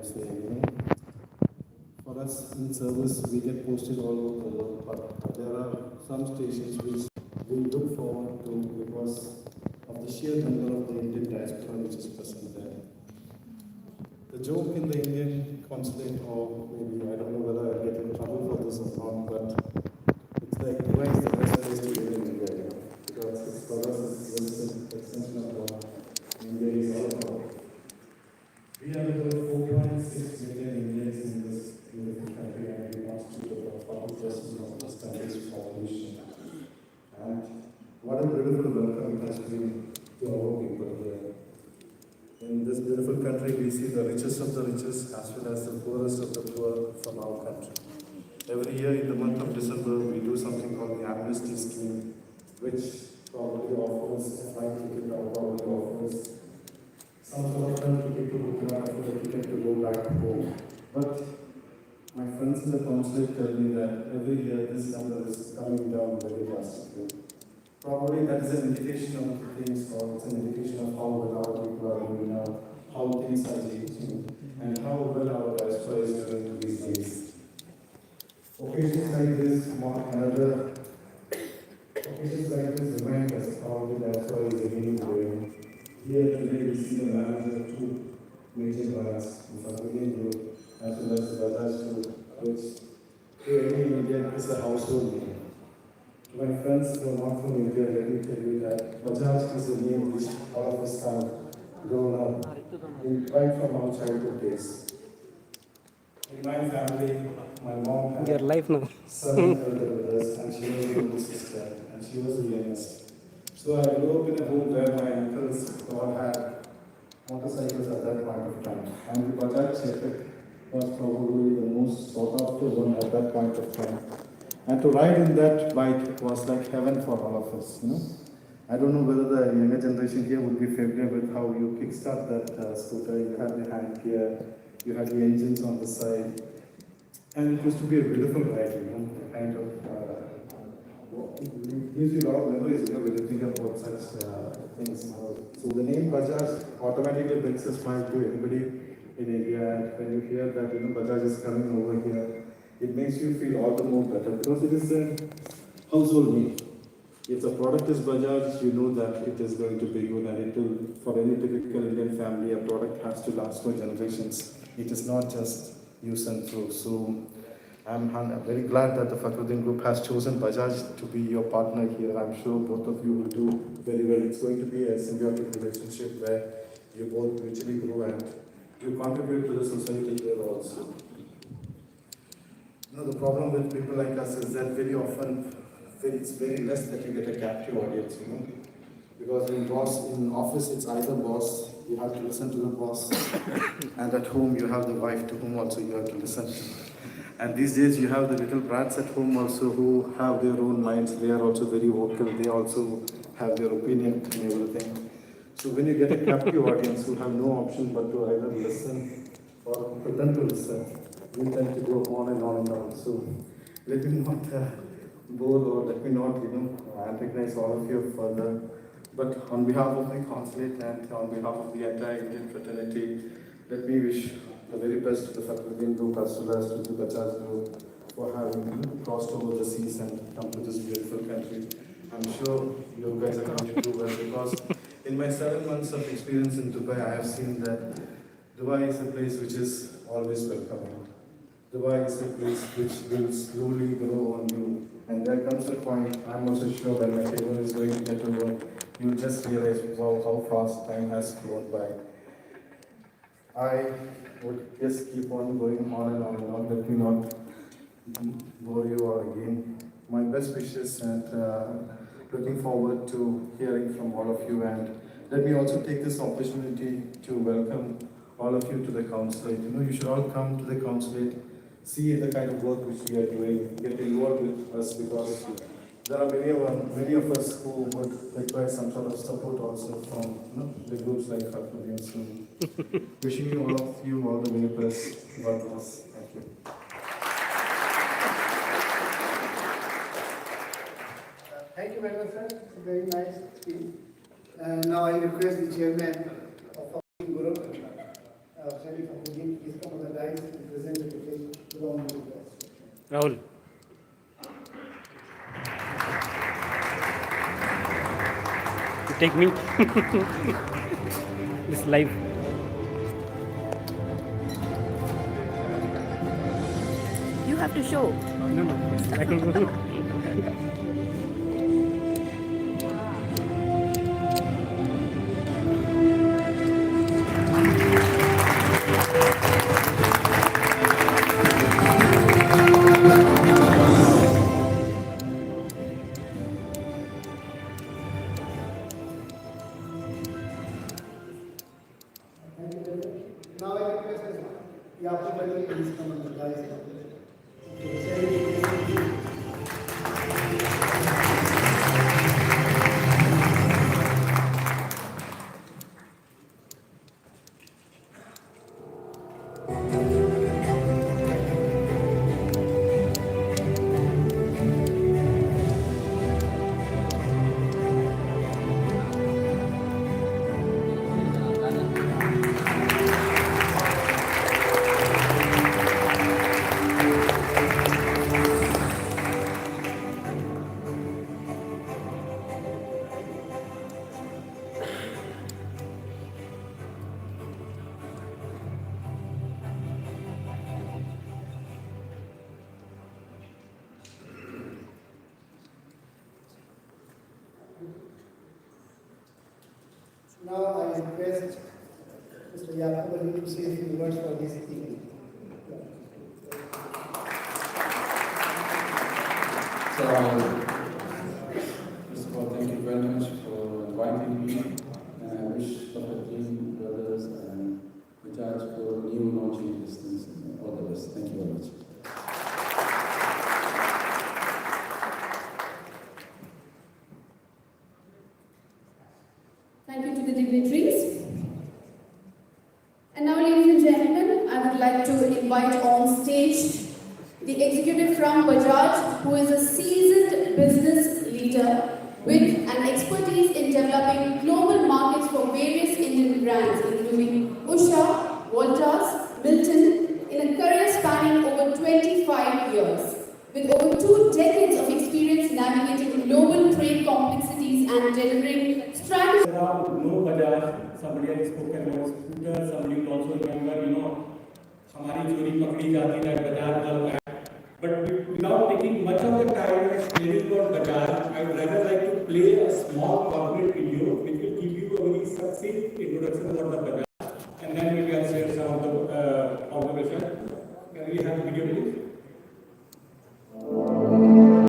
say, for us in service, we get posted all over the world, but there are some stations which we look forward to because of the sheer number of the Indian diaspora which is present there. The joke in the Indian consulate, or maybe I don't know whether I get in trouble for this or not, but it's like Dubai is the best place to live in India, because it's for us it's just an extension of what India is all about. We have about 4.6 million Indians in this beautiful country, and we constitute about 40% of this country's population. And what a beautiful welcome it has been to our people here. In this beautiful country, we see the richest of the richest as well as the poorest of the poor from our country. Every year in the month of December, we do something called the amnesty scheme, which probably offers a flight ticket or probably offers some sort of time ticket to book a ticket to go back home. But my friends in the consulate tell me that every year this number is coming down very drastically. Probably that is an indication of things, or it's an indication of how well our people are doing now, how things are changing, and how well our diaspora is doing these days. Occasions like this mark another. Occasions like this remind us how the diaspora is again growing. Here today we see the manager of two major brands, the Fakhruddin Group as well as the Bajaj Group, which to any Indian is a household name. To my friends who are not from India, let me tell you that Bajaj is a name which all of us have grown up right from our childhood days. In my family, my mom had seven elder brothers, and she was the older sister, and she was the youngest. So I grew up in a home where my uncles all had motorcycles at that point of time, and the Bajaj Chetak was probably the most sought after one at that point of time. And to ride in that bike was like heaven for all of us, I don't know whether the younger generation here would be familiar with how you kickstart that scooter. You had the hand gear, you had the engines on the side, and it used to be a beautiful ride, kind of. It gives you a lot of memories, when you think about such things. So the name Bajaj automatically brings a smile to everybody in India, and when you hear that Bajaj is coming over here, it makes you feel all the more better because it is a household name. If the product is Bajaj, you know that it is going to be good, and it will, for any typical Indian family, a product has to last for generations. It is not just use and throw. So I'm very glad that the Fakhruddin Group has chosen Bajaj to be your partner here. I'm sure both of you will do very well. It's going to be a symbiotic relationship where you both mutually grow and you contribute to the society here also. The problem with people like us is that very often it's very less that you get a captive audience, because in office it's either boss, you have to listen to the boss, and at home you have the wife to whom also you have to listen to. And these days you have the little brats at home also who have their own minds. They are also very vocal. They also have their opinion and everything. So when you get a captive audience who have no option but to either listen or pretend to listen, we tend to go on and on and on. So let me not bore, or let me not antagonize all of you further. But on behalf of my consulate and on behalf of the entire Indian fraternity, let me wish the very best to the Fakhruddin Group as well as to the Bajaj Group for having crossed over the seas and come to this beautiful country. I'm sure you guys are going to do well, because in my 7 months of experience in Dubai, I have seen that Dubai is a place which is always welcoming. Dubai is a place which will slowly grow on you. And there comes a point, I'm also sure when my table is going to get over, you just realize, wow, how fast time has flown by. I would just keep on going on and on and on. Let me not bore you all again. My best wishes, and looking forward to hearing from all of you. And let me also take this opportunity to welcome all of you to the consulate. You should all come to the consulate, see the kind of work which we are doing, get involved with us, because there are many of us who would require some sort of support also from the groups like Fakhruddin. So wishing you all the very best. God bless. Thank you. Thank you very much, sir. It's a very nice speech. Now I request the chairman of Group, Fakhruddin, please come nice representative belonging to us. Rahul. You take me. This live. You have to show. No, no. I can go. Thank you very much. Now I request Yaqub Ali, please come and advise us. Now I request Mr. Yaqub Ali to say a few words for this evening. So, first of all, thank you very much for inviting me, and I wish Fakhruddin brothers and Bajaj for new launching business. All the best. Thank you very much. Thank you to the dignitaries. And now, ladies and gentlemen, I would like to invite on stage the executive from Bajaj, who is a seasoned business leader with an expertise in developing global markets for various Indian brands, including Usha, Voltas, Milton, in a career spanning over 25 years. With over 2 decades of experience navigating global trade complexities and delivering strategies. Around no Bajaj, somebody has spoken about scooter, somebody will also remember, हमारी चोरी पकड़ी जाती है Bajaj Club Act. But without taking much of the time explaining about Bajaj, I would rather like to play a small corporate video which will give you a very succinct introduction about the Bajaj, and then we can share some of the observations. Can we have the video please?